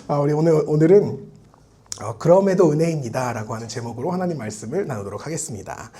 우리 오늘은 그럼에도 은혜입니다 라고 하는 제목으로 하나님 말씀을 나누도록 하겠습니다.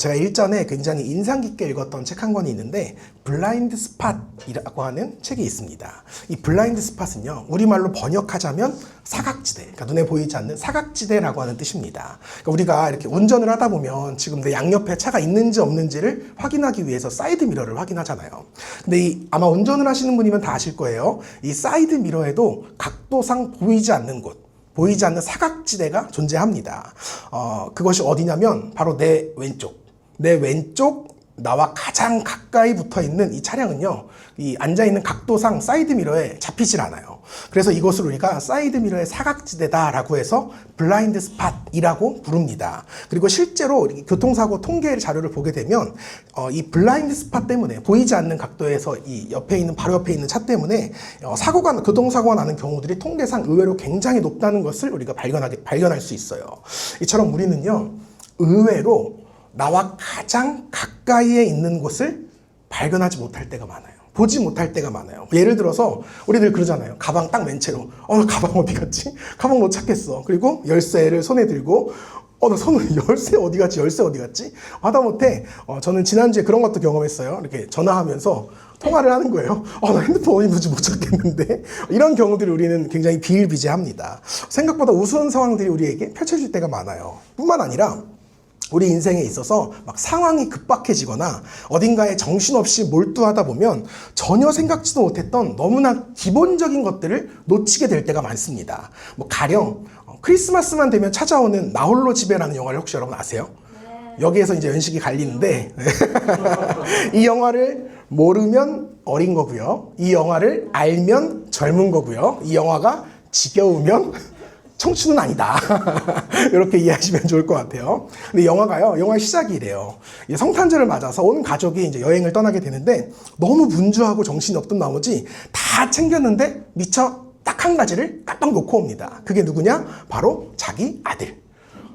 제가 일전에 굉장히 인상 깊게 읽었던 책 한 권이 있는데 블라인드 스팟이라고 하는 책이 있습니다. 이 블라인드 스팟은요, 우리말로 번역하자면 사각지대, 그러니까 눈에 보이지 않는 사각지대라고 하는 뜻입니다. 그러니까 우리가 이렇게 운전을 하다 보면 지금 내 양옆에 차가 있는지 없는지를 확인하기 위해서 사이드 미러를 확인하잖아요. 근데 아마 운전을 하시는 분이면 다 아실 거예요. 이 사이드 미러에도 각도상 보이지 않는 곳, 보이지 않는 사각지대가 존재합니다. 그것이 어디냐면 바로 내 왼쪽 나와 가장 가까이 붙어 있는 이 차량은요, 이 앉아있는 각도상 사이드 미러에 잡히질 않아요. 그래서 이것을 우리가 사이드 미러의 사각지대다라고 해서 블라인드 스팟이라고 부릅니다. 그리고 실제로 교통사고 통계 자료를 보게 되면 이 블라인드 스팟 때문에, 보이지 않는 각도에서 이 옆에 있는, 바로 옆에 있는 차 때문에 교통사고가 나는 경우들이 통계상 의외로 굉장히 높다는 것을 우리가 발견할 수 있어요. 이처럼 우리는요, 의외로 나와 가장 가까이에 있는 곳을 발견하지 못할 때가 많아요. 보지 못할 때가 많아요. 예를 들어서 우리들 그러잖아요. 가방 딱 맨 채로 가방 어디 갔지? 가방 못 찾겠어. 그리고 열쇠를 손에 들고 나 손을 열쇠 어디 갔지? 하다못해 저는 지난주에 그런 것도 경험했어요. 이렇게 전화하면서 통화를 하는 거예요. 나 핸드폰 어디 있는지 못 찾겠는데. 이런 경우들을 우리는 굉장히 비일비재합니다. 생각보다 우스운 상황들이 우리에게 펼쳐질 때가 많아요. 뿐만 아니라 우리 인생에 있어서 막 상황이 급박해지거나 어딘가에 정신없이 몰두하다 보면 전혀 생각지도 못했던 너무나 기본적인 것들을 놓치게 될 때가 많습니다. 가령 크리스마스만 되면 찾아오는 나 홀로 집에라는 영화를 혹시 여러분 아세요? 여기에서 이제 연식이 갈리는데 이 영화를 모르면 어린 거고요. 이 영화를 알면 젊은 거고요. 이 영화가 지겨우면 청춘은 아니다. 이렇게 이해하시면 좋을 것 같아요. 근데 영화의 시작이 이래요. 성탄절을 맞아서 온 가족이 이제 여행을 떠나게 되는데 너무 분주하고 정신이 없던 나머지 다 챙겼는데 미처 딱 한 가지를 깜빡 놓고 옵니다. 그게 누구냐? 바로 자기 아들.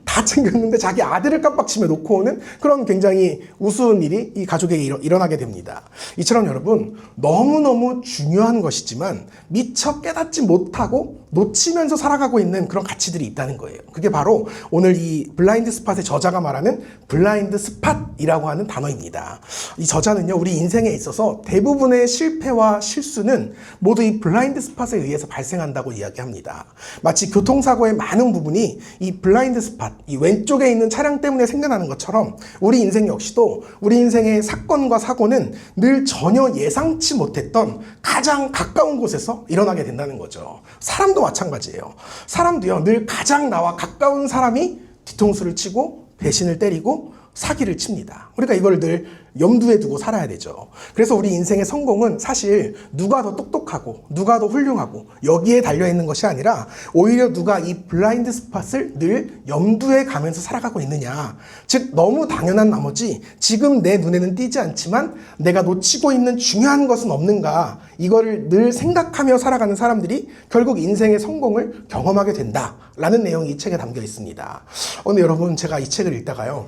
다 챙겼는데 자기 아들을 깜빡침에 놓고 오는 그런 굉장히 우스운 일이 이 가족에게 일어나게 됩니다. 이처럼 여러분, 너무너무 중요한 것이지만 미처 깨닫지 못하고 놓치면서 살아가고 있는 그런 가치들이 있다는 거예요. 그게 바로 오늘 이 블라인드 스팟의 저자가 말하는 블라인드 스팟이라고 하는 단어입니다. 이 저자는요, 우리 인생에 있어서 대부분의 실패와 실수는 모두 이 블라인드 스팟에 의해서 발생한다고 이야기합니다. 마치 교통사고의 많은 부분이 이 블라인드 스팟, 이 왼쪽에 있는 차량 때문에 생겨나는 것처럼 우리 인생 역시도 우리 인생의 사건과 사고는 늘 전혀 예상치 못했던 가장 가까운 곳에서 일어나게 된다는 거죠. 사람도 마찬가지예요. 사람도요, 늘 가장 나와 가까운 사람이 뒤통수를 치고 배신을 때리고 사기를 칩니다. 우리가 이걸 늘 염두에 두고 살아야 되죠. 그래서 우리 인생의 성공은 사실 누가 더 똑똑하고 누가 더 훌륭하고 여기에 달려있는 것이 아니라 오히려 누가 이 블라인드 스팟을 늘 염두에 가면서 살아가고 있느냐. 즉 너무 당연한 나머지 지금 내 눈에는 띄지 않지만 내가 놓치고 있는 중요한 것은 없는가, 이거를 늘 생각하며 살아가는 사람들이 결국 인생의 성공을 경험하게 된다라는 내용이 이 책에 담겨 있습니다. 오늘 여러분, 제가 이 책을 읽다가요,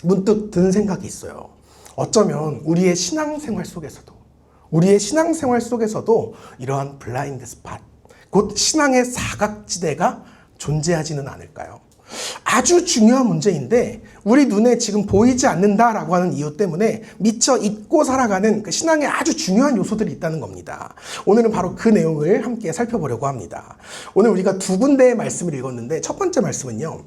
문득 드는 생각이 있어요. 어쩌면 우리의 신앙생활 속에서도 이러한 블라인드 스팟, 곧 신앙의 사각지대가 존재하지는 않을까요? 아주 중요한 문제인데 우리 눈에 지금 보이지 않는다라고 하는 이유 때문에 미처 잊고 살아가는 그 신앙의 아주 중요한 요소들이 있다는 겁니다. 오늘은 바로 그 내용을 함께 살펴보려고 합니다. 오늘 우리가 두 군데의 말씀을 읽었는데 첫 번째 말씀은요,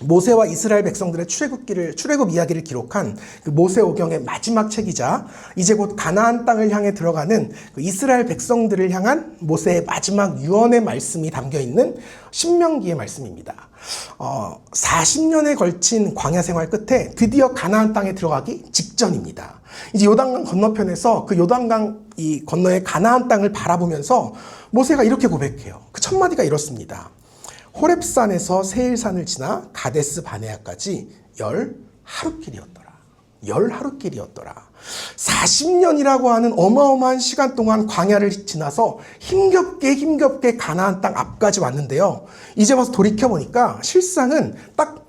모세와 이스라엘 백성들의 출애굽 이야기를 기록한 그 모세오경의 마지막 책이자 이제 곧 가나안 땅을 향해 들어가는 그 이스라엘 백성들을 향한 모세의 마지막 유언의 말씀이 담겨있는 신명기의 말씀입니다. 40년에 걸친 광야 생활 끝에 드디어 가나안 땅에 들어가기 직전입니다. 이제 요단강 건너편에서 그 요단강 이 건너의 가나안 땅을 바라보면서 모세가 이렇게 고백해요. 그 첫 마디가 이렇습니다. 호렙산에서 세일산을 지나 가데스 바네아까지 10하루길이었더라. 10하루길이었더라. 40년이라고 하는 어마어마한 시간 동안 광야를 지나서 힘겹게 가나안 땅 앞까지 왔는데요. 이제 와서 돌이켜보니까 실상은 딱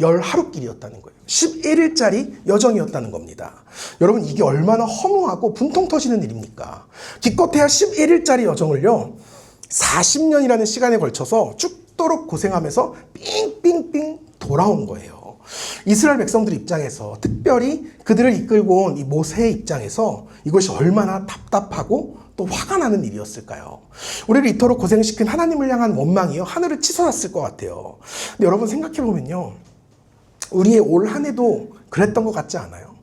10하루길이었다는 거예요. 11일짜리 여정이었다는 겁니다. 여러분, 이게 얼마나 허무하고 분통 터지는 일입니까? 기껏해야 11일짜리 여정을요, 40년이라는 시간에 걸쳐서 죽도록 고생하면서 삥삥삥 돌아온 거예요. 이스라엘 백성들 입장에서, 특별히 그들을 이끌고 온 이 모세의 입장에서 이것이 얼마나 답답하고 또 화가 나는 일이었을까요? 우리를 이토록 고생시킨 하나님을 향한 원망이요, 하늘을 치솟았을 것 같아요. 근데 여러분 생각해보면요, 우리의 올 한 해도 그랬던 것 같지 않아요?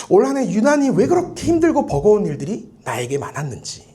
올 한 해 유난히 왜 그렇게 힘들고 버거운 일들이 나에게 많았는지,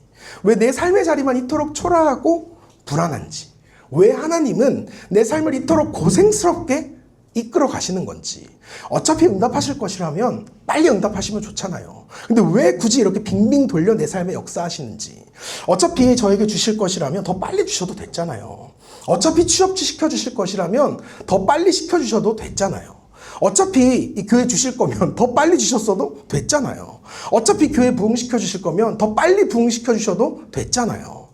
왜 내 삶의 자리만 이토록 초라하고 불안한지, 왜 하나님은 내 삶을 이토록 고생스럽게 이끌어 가시는 건지. 어차피 응답하실 것이라면 빨리 응답하시면 좋잖아요. 근데 왜 굳이 이렇게 빙빙 돌려 내 삶에 역사하시는지. 어차피 저에게 주실 것이라면 더 빨리 주셔도 됐잖아요. 어차피 취업 시켜주실 것이라면 더 빨리 시켜주셔도 됐잖아요. 어차피 이 교회 주실 거면 더 빨리 주셨어도 됐잖아요. 어차피 교회 부흥시켜 주실 거면 더 빨리 부흥시켜 주셔도 됐잖아요.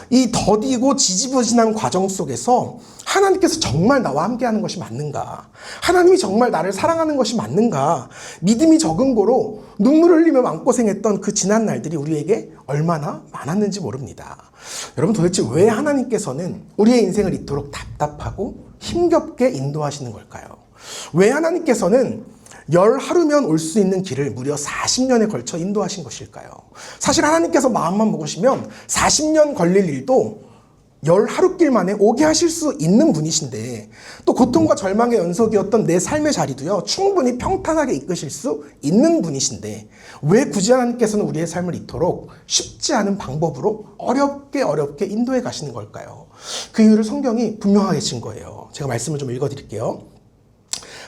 이 더디고 지지부진한 과정 속에서 하나님께서 정말 나와 함께하는 것이 맞는가? 하나님이 정말 나를 사랑하는 것이 맞는가? 믿음이 적은 거로 눈물을 흘리며 마음고생했던 그 지난 날들이 우리에게 얼마나 많았는지 모릅니다. 여러분, 도대체 왜 하나님께서는 우리의 인생을 이토록 답답하고 힘겹게 인도하시는 걸까요? 왜 하나님께서는 열 하루면 올 수 있는 길을 무려 40년에 걸쳐 인도하신 것일까요? 사실 하나님께서 마음만 먹으시면 40년 걸릴 일도 열 하루길 만에 오게 하실 수 있는 분이신데, 또 고통과 절망의 연속이었던 내 삶의 자리도요, 충분히 평탄하게 이끄실 수 있는 분이신데, 왜 굳이 하나님께서는 우리의 삶을 이토록 쉽지 않은 방법으로 어렵게 인도해 가시는 걸까요? 그 이유를 성경이 분명하게 진 거예요. 제가 말씀을 좀 읽어드릴게요.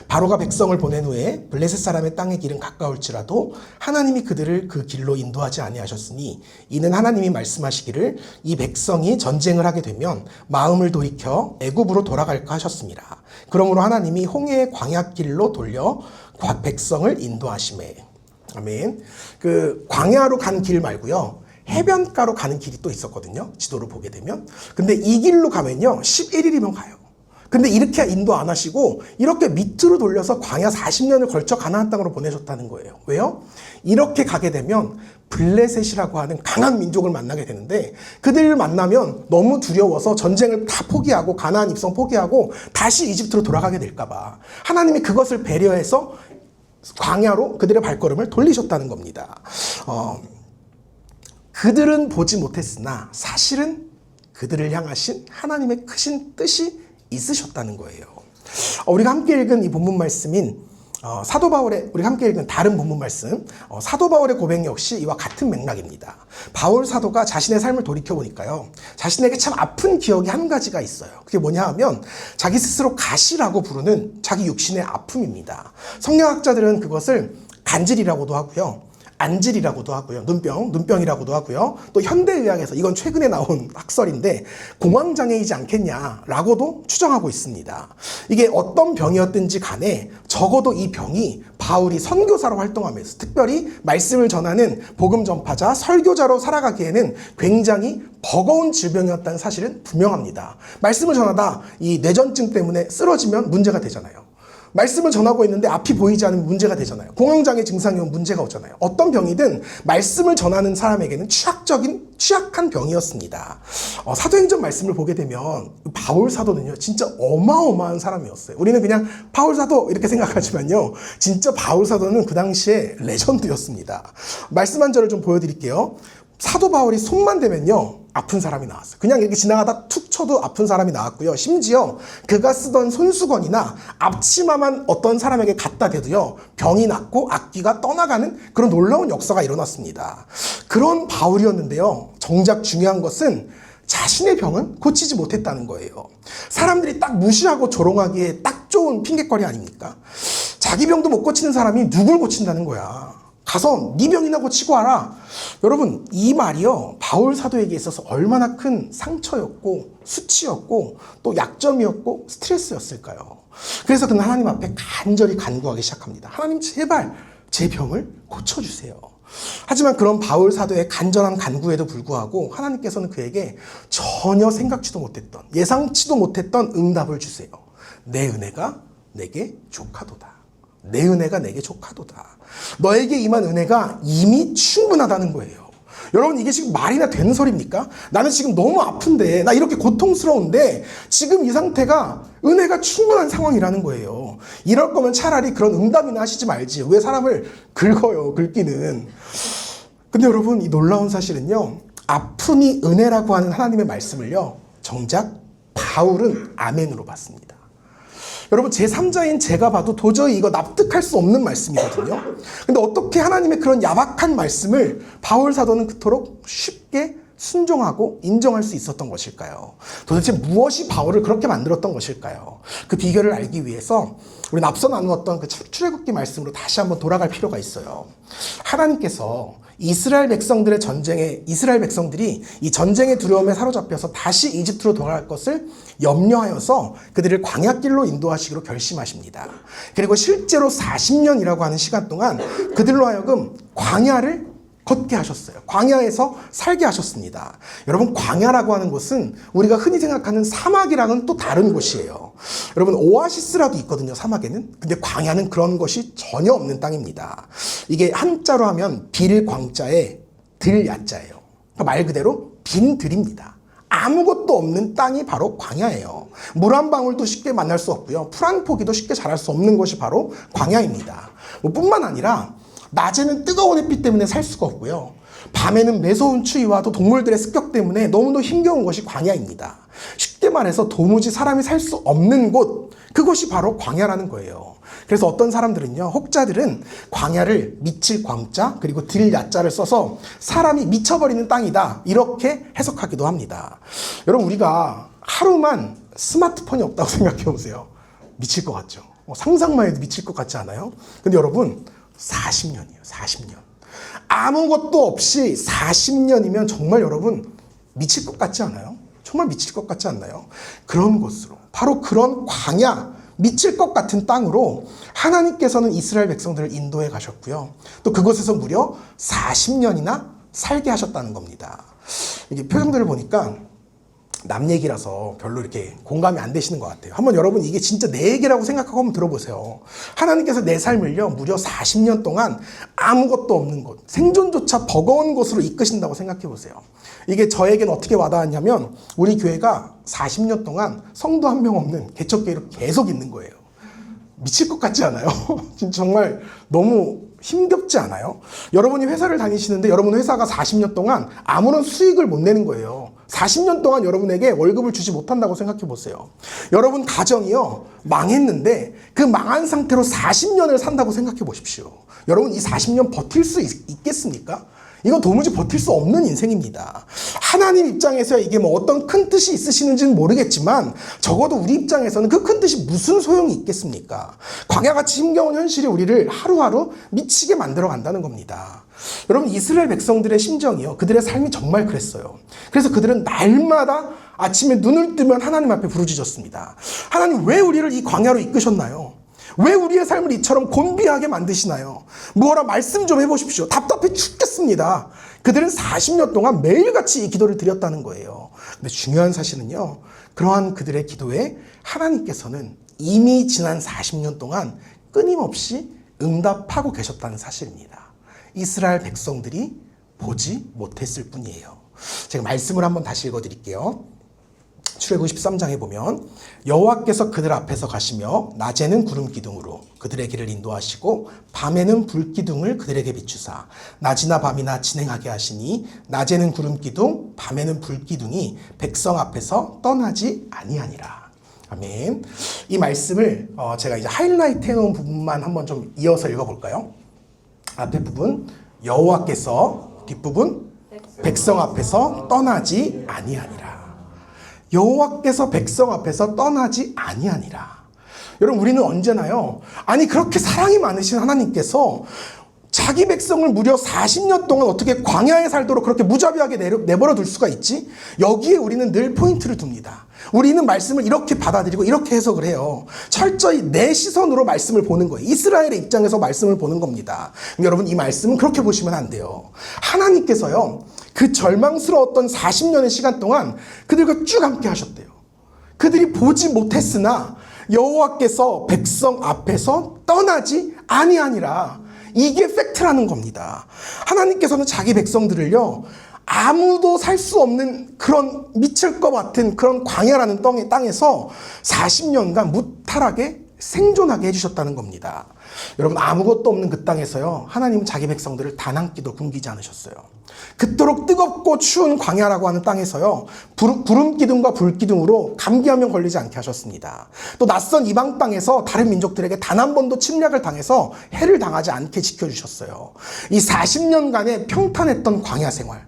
바로가 백성을 보낸 후에 블레셋 사람의 땅의 길은 가까울지라도 하나님이 그들을 그 길로 인도하지 아니하셨으니, 이는 하나님이 말씀하시기를 이 백성이 전쟁을 하게 되면 마음을 돌이켜 애굽으로 돌아갈까 하셨습니다. 그러므로 하나님이 홍해의 광야길로 돌려 백성을 인도하시매. 아멘. 그 광야로 간 길 말고요, 해변가로 가는 길이 또 있었거든요, 지도를 보게 되면. 근데 이 길로 가면요 11일이면 가요. 근데 이렇게 인도 안 하시고 이렇게 밑으로 돌려서 광야 40년을 걸쳐 가나안 땅으로 보내셨다는 거예요. 왜요? 이렇게 가게 되면 블레셋이라고 하는 강한 민족을 만나게 되는데, 그들을 만나면 너무 두려워서 전쟁을 다 포기하고 가나안 입성 포기하고 다시 이집트로 돌아가게 될까 봐 하나님이 그것을 배려해서 광야로 그들의 발걸음을 돌리셨다는 겁니다. 그들은 보지 못했으나 사실은 그들을 향하신 하나님의 크신 뜻이 있으셨다는 거예요. 우리가 함께 읽은 이 본문 말씀인 사도 바울의, 우리가 함께 읽은 다른 본문 말씀, 사도 바울의 고백 역시 이와 같은 맥락입니다. 바울 사도가 자신의 삶을 돌이켜보니까요, 자신에게 참 아픈 기억이 한 가지가 있어요. 그게 뭐냐 하면 자기 스스로 가시라고 부르는 자기 육신의 아픔입니다. 성경학자들은 그것을 간질이라고도 하고요, 안질이라고도 하고요, 눈병이라고도 하고요, 또 현대의학에서, 이건 최근에 나온 학설인데, 공황장애이지 않겠냐라고도 추정하고 있습니다. 이게 어떤 병이었든지 간에 적어도 이 병이 바울이 선교사로 활동하면서, 특별히 말씀을 전하는 복음 전파자, 설교자로 살아가기에는 굉장히 버거운 질병이었다는 사실은 분명합니다. 말씀을 전하다 이 뇌전증 때문에 쓰러지면 문제가 되잖아요. 말씀을 전하고 있는데 앞이 보이지 않으면 문제가 되잖아요. 공황장애 증상이 오면 문제가 오잖아요. 어떤 병이든 말씀을 전하는 사람에게는 취약한 병이었습니다. 사도행전 말씀을 보게 되면 바울 사도는요, 진짜 어마어마한 사람이었어요. 우리는 그냥 바울 사도 이렇게 생각하지만요, 진짜 바울 사도는 그 당시에 레전드였습니다. 말씀 한 절을 좀 보여드릴게요. 사도 바울이 손만 대면요 아픈 사람이 나왔어요. 그냥 이렇게 지나가다 툭 쳐도 아픈 사람이 나왔고요, 심지어 그가 쓰던 손수건이나 앞치마만 어떤 사람에게 갖다 대도요 병이 낫고 악귀가 떠나가는 그런 놀라운 역사가 일어났습니다. 그런 바울이었는데요, 정작 중요한 것은 자신의 병은 고치지 못했다는 거예요. 사람들이 딱 무시하고 조롱하기에 딱 좋은 핑계거리 아닙니까? 자기 병도 못 고치는 사람이 누굴 고친다는 거야. 가서 네 병이나 고치고 와라. 여러분, 이 말이요 바울 사도에게 있어서 얼마나 큰 상처였고 수치였고 또 약점이었고 스트레스였을까요? 그래서 그는 하나님 앞에 간절히 간구하기 시작합니다. 하나님, 제발 제 병을 고쳐주세요. 하지만 그런 바울 사도의 간절한 간구에도 불구하고 하나님께서는 그에게 전혀 생각지도 못했던, 예상치도 못했던 응답을 주세요. 내 은혜가 내게 족하도다. 내 은혜가 내게 족하도다. 너에게 임한 은혜가 이미 충분하다는 거예요. 여러분 이게 지금 말이나 되는 소리입니까? 나는 지금 너무 아픈데, 나 이렇게 고통스러운데 지금 이 상태가 은혜가 충분한 상황이라는 거예요. 이럴 거면 차라리 그런 응답이나 하시지 말지. 왜 사람을 긁어요, 긁기는. 근데 여러분 이 놀라운 사실은요, 아픔이 은혜라고 하는 하나님의 말씀을요, 정작 바울은 아멘으로 받습니다. 여러분 제3자인 제가 봐도 도저히 이거 납득할 수 없는 말씀이거든요. 근데 어떻게 하나님의 그런 야박한 말씀을 바울 사도는 그토록 쉽게 순종하고 인정할 수 있었던 것일까요? 도대체 무엇이 바울을 그렇게 만들었던 것일까요? 그 비결을 알기 위해서 우리는 앞서 나누었던 그 출애굽기 말씀으로 다시 한번 돌아갈 필요가 있어요. 하나님께서 이스라엘 백성들이 이 전쟁의 두려움에 사로잡혀서 다시 이집트로 돌아갈 것을 염려하여서 그들을 광야길로 인도하시기로 결심하십니다. 그리고 실제로 40년이라고 하는 시간 동안 그들로 하여금 광야를 걷게 하셨어요. 광야에서 살게 하셨습니다. 여러분 광야라고 하는 곳은 우리가 흔히 생각하는 사막이랑은 또 다른 곳이에요. 여러분 오아시스라도 있거든요, 사막에는. 근데 광야는 그런 것이 전혀 없는 땅입니다. 이게 한자로 하면 빌광자에 들야자예요. 그러니까 말 그대로 빈 들입니다. 아무것도 없는 땅이 바로 광야예요. 물 한 방울도 쉽게 만날 수 없고요. 풀 한 포기도 쉽게 자랄 수 없는 것이 바로 광야입니다. 뿐만 아니라 낮에는 뜨거운 햇빛 때문에 살 수가 없고요. 밤에는 매서운 추위와 또 동물들의 습격 때문에 너무도 힘겨운 것이 광야입니다. 쉽게 말해서 도무지 사람이 살 수 없는 곳, 그것이 바로 광야라는 거예요. 그래서 어떤 사람들은요, 혹자들은 광야를 미칠 광자 그리고 들 야자를 써서 사람이 미쳐버리는 땅이다 이렇게 해석하기도 합니다. 여러분 우리가 하루만 스마트폰이 없다고 생각해 보세요. 미칠 것 같죠? 상상만 해도 미칠 것 같지 않아요? 근데 여러분 40년이에요. 40년. 아무것도 없이 40년이면 정말 여러분 미칠 것 같지 않아요? 정말 미칠 것 같지 않나요? 그런 곳으로, 바로 그런 광야, 미칠 것 같은 땅으로 하나님께서는 이스라엘 백성들을 인도해 가셨고요. 또 그곳에서 무려 40년이나 살게 하셨다는 겁니다. 이게 표정들을 보니까 남 얘기라서 별로 이렇게 공감이 안 되시는 것 같아요. 한번 여러분 이게 진짜 내 얘기라고 생각하고 한번 들어보세요. 하나님께서 내 삶을요 무려 40년 동안 아무것도 없는 곳, 생존조차 버거운 곳으로 이끄신다고 생각해 보세요. 이게 저에겐 어떻게 와닿았냐면 우리 교회가 40년 동안 성도 한 명 없는 개척교회로 계속 있는 거예요. 미칠 것 같지 않아요? 진짜 정말 너무 힘겹지 않아요? 여러분이 회사를 다니시는데 여러분 회사가 40년 동안 아무런 수익을 못 내는 거예요. 40년 동안 여러분에게 월급을 주지 못한다고 생각해 보세요. 여러분 가정이요 망했는데 그 망한 상태로 40년을 산다고 생각해 보십시오. 여러분 이 40년 버틸 수 있겠습니까? 이건 도무지 버틸 수 없는 인생입니다. 하나님 입장에서 이게 뭐 어떤 큰 뜻이 있으시는지는 모르겠지만 적어도 우리 입장에서는 그 큰 뜻이 무슨 소용이 있겠습니까? 광야같이 힘겨운 현실이 우리를 하루하루 미치게 만들어 간다는 겁니다. 여러분 이스라엘 백성들의 심정이요, 그들의 삶이 정말 그랬어요. 그래서 그들은 날마다 아침에 눈을 뜨면 하나님 앞에 부르짖었습니다. 하나님 왜 우리를 이 광야로 이끄셨나요? 왜 우리의 삶을 이처럼 곤비하게 만드시나요? 뭐라 말씀 좀 해보십시오. 답답해 죽겠습니다. 그들은 40년 동안 매일같이 이 기도를 드렸다는 거예요. 근데 중요한 사실은요, 그러한 그들의 기도에 하나님께서는 이미 지난 40년 동안 끊임없이 응답하고 계셨다는 사실입니다. 이스라엘 백성들이 보지 못했을 뿐이에요. 제가 말씀을 한번 다시 읽어드릴게요. 출애굽기 13장에 보면 여호와께서 그들 앞에서 가시며 낮에는 구름 기둥으로 그들의 길을 인도하시고 밤에는 불 기둥을 그들에게 비추사 낮이나 밤이나 진행하게 하시니 낮에는 구름 기둥 밤에는 불 기둥이 백성 앞에서 떠나지 아니하니라. 아멘. 이 말씀을 제가 이제 하이라이트 해놓은 부분만 한번 좀 이어서 읽어볼까요? 앞에 부분 여호와께서, 뒷부분 백성 앞에서 떠나지 아니하니라. 여호와께서 백성 앞에서 떠나지 아니하니라. 여러분 우리는 언제나요, 아니 그렇게 사랑이 많으신 하나님께서 자기 백성을 무려 40년 동안 어떻게 광야에 살도록 그렇게 무자비하게 내버려 둘 수가 있지? 여기에 우리는 늘 포인트를 둡니다. 우리는 말씀을 이렇게 받아들이고 이렇게 해석을 해요. 철저히 내 시선으로 말씀을 보는 거예요. 이스라엘의 입장에서 말씀을 보는 겁니다. 여러분 이 말씀은 그렇게 보시면 안 돼요. 하나님께서요 그 절망스러웠던 40년의 시간 동안 그들과 쭉 함께 하셨대요. 그들이 보지 못했으나 여호와께서 백성 앞에서 떠나지 아니하니라. 이게 팩트라는 겁니다. 하나님께서는 자기 백성들을요, 아무도 살 수 없는 그런 미칠 것 같은 그런 광야라는 땅에서 40년간 무탈하게 생존하게 해주셨다는 겁니다. 여러분, 아무것도 없는 그 땅에서요, 하나님은 자기 백성들을 단 한 끼도 굶기지 않으셨어요. 그토록 뜨겁고 추운 광야라고 하는 땅에서요, 구름 기둥과 불 기둥으로 감기하면 걸리지 않게 하셨습니다. 또 낯선 이방 땅에서 다른 민족들에게 단 한 번도 침략을 당해서 해를 당하지 않게 지켜주셨어요. 이 40년간의 평탄했던 광야 생활,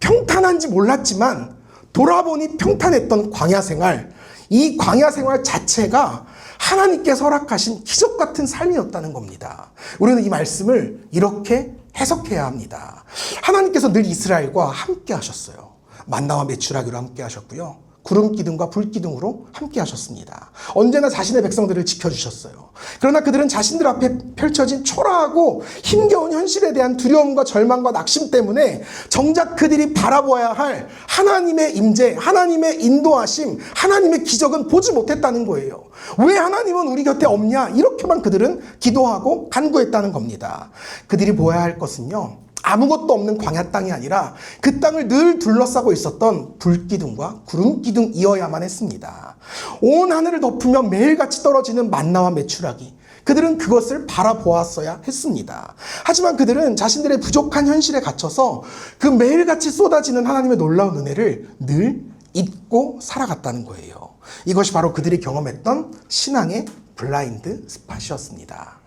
평탄한지 몰랐지만 돌아보니 평탄했던 광야 생활, 이 광야 생활 자체가 하나님께서 허락하신 기적 같은 삶이었다는 겁니다. 우리는 이 말씀을 이렇게 해석해야 합니다. 하나님께서 늘 이스라엘과 함께 하셨어요. 만나와 메추라기로 함께 하셨고요. 구름 기둥과 불 기둥으로 함께 하셨습니다. 언제나 자신의 백성들을 지켜주셨어요. 그러나 그들은 자신들 앞에 펼쳐진 초라하고 힘겨운 현실에 대한 두려움과 절망과 낙심 때문에 정작 그들이 바라보아야 할 하나님의 임재, 하나님의 인도하심, 하나님의 기적은 보지 못했다는 거예요. 왜 하나님은 우리 곁에 없냐? 이렇게만 그들은 기도하고 간구했다는 겁니다. 그들이 보아야 할 것은요, 아무것도 없는 광야 땅이 아니라 그 땅을 늘 둘러싸고 있었던 불기둥과 구름기둥이어야만 했습니다. 온 하늘을 덮으며 매일같이 떨어지는 만나와 메추라기, 그들은 그것을 바라보았어야 했습니다. 하지만 그들은 자신들의 부족한 현실에 갇혀서 그 매일같이 쏟아지는 하나님의 놀라운 은혜를 늘 잊고 살아갔다는 거예요. 이것이 바로 그들이 경험했던 신앙의 블라인드 스팟이었습니다.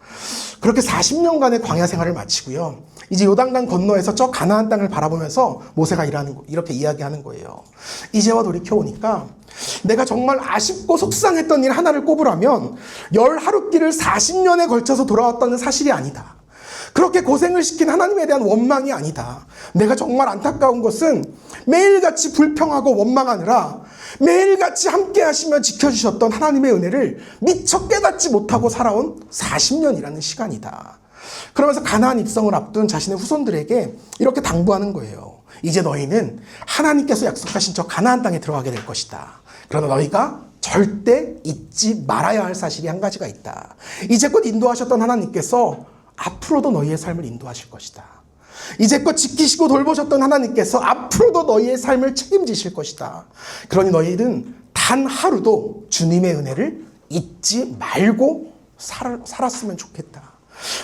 그렇게 40년간의 광야 생활을 마치고요, 이제 요단강 건너에서 저 가나안 땅을 바라보면서 모세가 이렇게 이야기하는 거예요. 이제와 돌이켜보니까 내가 정말 아쉽고 속상했던 일 하나를 꼽으라면 10하룻길을 40년에 걸쳐서 돌아왔다는 사실이 아니다. 그렇게 고생을 시킨 하나님에 대한 원망이 아니다. 내가 정말 안타까운 것은 매일같이 불평하고 원망하느라 매일같이 함께 하시며 지켜주셨던 하나님의 은혜를 미처 깨닫지 못하고 살아온 40년이라는 시간이다. 그러면서 가나안 입성을 앞둔 자신의 후손들에게 이렇게 당부하는 거예요. 이제 너희는 하나님께서 약속하신 저 가나안 땅에 들어가게 될 것이다. 그러나 너희가 절대 잊지 말아야 할 사실이 한 가지가 있다. 이제껏 인도하셨던 하나님께서 앞으로도 너희의 삶을 인도하실 것이다. 이제껏 지키시고 돌보셨던 하나님께서 앞으로도 너희의 삶을 책임지실 것이다. 그러니 너희는 단 하루도 주님의 은혜를 잊지 말고 살았으면 좋겠다.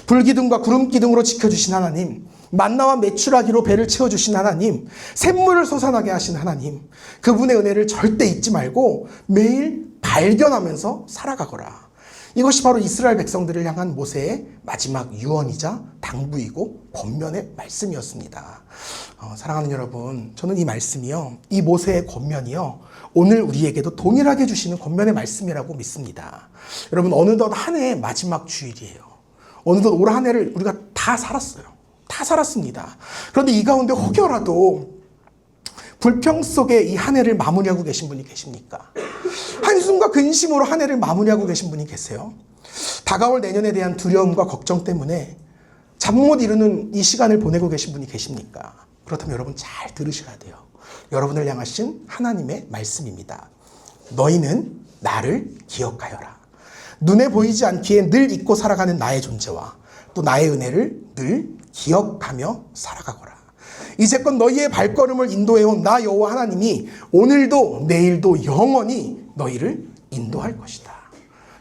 불기둥과 구름기둥으로 지켜주신 하나님, 만나와 메추라기로 배를 채워주신 하나님, 샘물을 솟아나게 하신 하나님, 그분의 은혜를 절대 잊지 말고 매일 발견하면서 살아가거라. 이것이 바로 이스라엘 백성들을 향한 모세의 마지막 유언이자 당부이고 권면의 말씀이었습니다. 사랑하는 여러분, 저는 이 말씀이요, 이 모세의 권면이요, 오늘 우리에게도 동일하게 주시는 권면의 말씀이라고 믿습니다. 여러분, 어느덧 한 해의 마지막 주일이에요. 어느덧 올 한 해를 우리가 다 살았어요. 다 살았습니다. 그런데 이 가운데 혹여라도 불평 속에 이 한 해를 마무리하고 계신 분이 계십니까? 한숨과 근심으로 한 해를 마무리하고 계신 분이 계세요? 다가올 내년에 대한 두려움과 걱정 때문에 잠 못 이루는 이 시간을 보내고 계신 분이 계십니까? 그렇다면 여러분 잘 들으셔야 돼요. 여러분을 향하신 하나님의 말씀입니다. 너희는 나를 기억하여라. 눈에 보이지 않기에 늘 잊고 살아가는 나의 존재와 또 나의 은혜를 늘 기억하며 살아가거라. 이제껏 너희의 발걸음을 인도해온 나 여호와 하나님이 오늘도 내일도 영원히 너희를 인도할 것이다.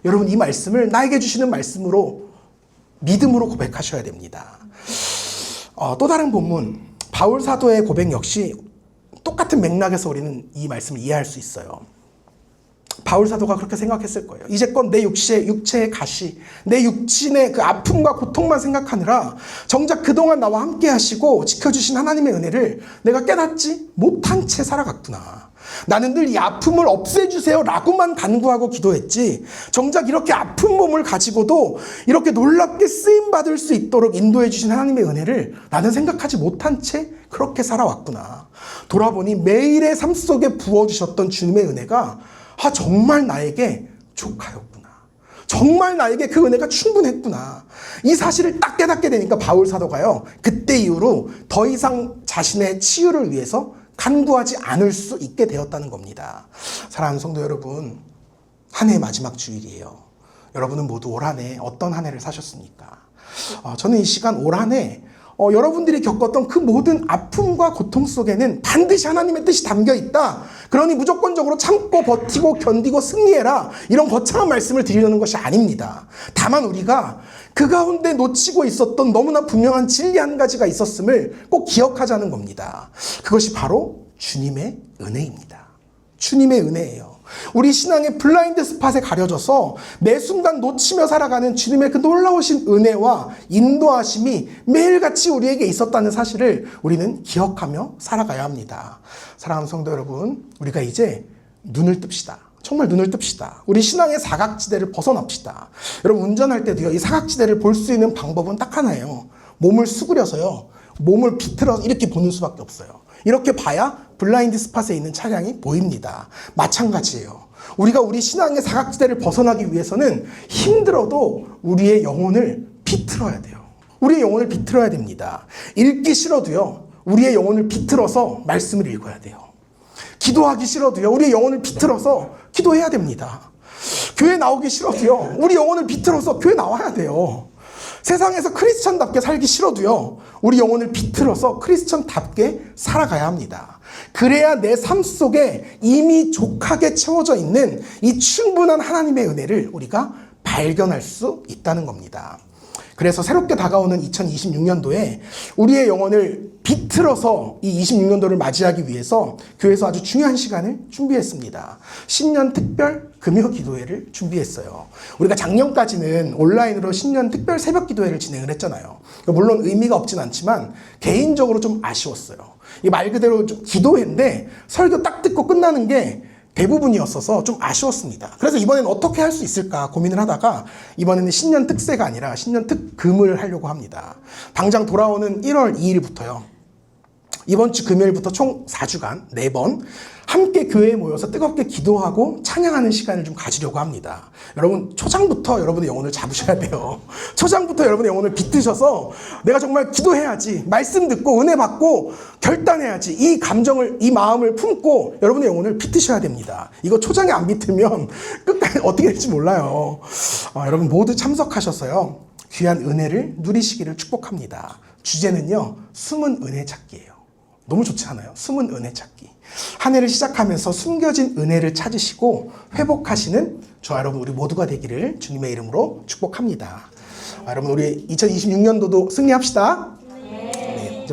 여러분, 이 말씀을 나에게 주시는 말씀으로 믿음으로 고백하셔야 됩니다. 또 다른 본문 바울 사도의 고백 역시 똑같은 맥락에서 우리는 이 말씀을 이해할 수 있어요. 바울 사도가 그렇게 생각했을 거예요. 이제껏 내 육체의 가시, 내 육신의 그 아픔과 고통만 생각하느라 정작 그동안 나와 함께 하시고 지켜주신 하나님의 은혜를 내가 깨닫지 못한 채 살아갔구나. 나는 늘 이 아픔을 없애주세요 라고만 간구하고 기도했지, 정작 이렇게 아픈 몸을 가지고도 이렇게 놀랍게 쓰임받을 수 있도록 인도해 주신 하나님의 은혜를 나는 생각하지 못한 채 그렇게 살아왔구나. 돌아보니 매일의 삶 속에 부어주셨던 주님의 은혜가 정말 나에게 족하였구나. 정말 나에게 그 은혜가 충분했구나. 이 사실을 딱 깨닫게 되니까 바울 사도가요, 그때 이후로 더 이상 자신의 치유를 위해서 간구하지 않을 수 있게 되었다는 겁니다. 사랑하는 성도 여러분, 한 해의 마지막 주일이에요. 여러분은 모두 올 한 해 어떤 한 해를 사셨습니까? 저는 이 시간 올 한 해 여러분들이 겪었던 그 모든 아픔과 고통 속에는 반드시 하나님의 뜻이 담겨 있다. 그러니 무조건적으로 참고 버티고 견디고 승리해라. 이런 거창한 말씀을 드리려는 것이 아닙니다. 다만 우리가 그 가운데 놓치고 있었던 너무나 분명한 진리 한 가지가 있었음을 꼭 기억하자는 겁니다. 그것이 바로 주님의 은혜입니다. 주님의 은혜예요. 우리 신앙의 블라인드 스팟에 가려져서 매 순간 놓치며 살아가는 주님의 그 놀라우신 은혜와 인도하심이 매일같이 우리에게 있었다는 사실을 우리는 기억하며 살아가야 합니다. 사랑하는 성도 여러분, 우리가 이제 눈을 뜹시다. 정말 눈을 뜹시다. 우리 신앙의 사각지대를 벗어납시다. 여러분, 운전할 때도요, 이 사각지대를 볼 수 있는 방법은 딱 하나예요. 몸을 수그려서요, 몸을 비틀어서 이렇게 보는 수밖에 없어요. 이렇게 봐야 블라인드 스팟에 있는 차량이 보입니다. 마찬가지예요. 우리가 우리 신앙의 사각지대를 벗어나기 위해서는 힘들어도 우리의 영혼을 비틀어야 돼요. 우리의 영혼을 비틀어야 됩니다. 읽기 싫어도요, 우리의 영혼을 비틀어서 말씀을 읽어야 돼요. 기도하기 싫어도요, 우리의 영혼을 비틀어서 기도해야 됩니다. 교회 나오기 싫어도요, 우리 영혼을 비틀어서 교회 나와야 돼요. 세상에서 크리스천답게 살기 싫어도요, 우리 영혼을 비틀어서 크리스천답게 살아가야 합니다. 그래야 내 삶 속에 이미 족하게 채워져 있는 이 충분한 하나님의 은혜를 우리가 발견할 수 있다는 겁니다. 그래서 새롭게 다가오는 2026년도에 우리의 영혼을 비틀어서 이 26년도를 맞이하기 위해서 교회에서 아주 중요한 시간을 준비했습니다. 신년 특별 금요 기도회를 준비했어요. 우리가 작년까지는 온라인으로 신년 특별 새벽 기도회를 진행을 했잖아요. 물론 의미가 없진 않지만 개인적으로 좀 아쉬웠어요. 이 말 그대로 좀 기도회인데 설교 딱 듣고 끝나는 게 대부분이었어서 좀 아쉬웠습니다. 그래서 이번에는 어떻게 할 수 있을까 고민을 하다가 이번에는 신년 특세가 아니라 신년 특금을 하려고 합니다. 당장 돌아오는 1월 2일부터요. 이번 주 금요일부터 총 4주간 4번 함께 교회에 모여서 뜨겁게 기도하고 찬양하는 시간을 좀 가지려고 합니다. 여러분, 초장부터 여러분의 영혼을 잡으셔야 돼요. 초장부터 여러분의 영혼을 비트셔서 내가 정말 기도해야지, 말씀 듣고 은혜 받고 결단해야지, 이 감정을, 이 마음을 품고 여러분의 영혼을 비트셔야 됩니다. 이거 초장에 안 비트면 끝까지 어떻게 될지 몰라요. 여러분 모두 참석하셔서요, 귀한 은혜를 누리시기를 축복합니다. 주제는요, 숨은 은혜 찾기예요. 너무 좋지 않아요? 숨은 은혜 찾기. 한 해를 시작하면서 숨겨진 은혜를 찾으시고 회복하시는 저와 여러분 우리 모두가 되기를 주님의 이름으로 축복합니다. 여러분, 우리 2026년도도 승리합시다.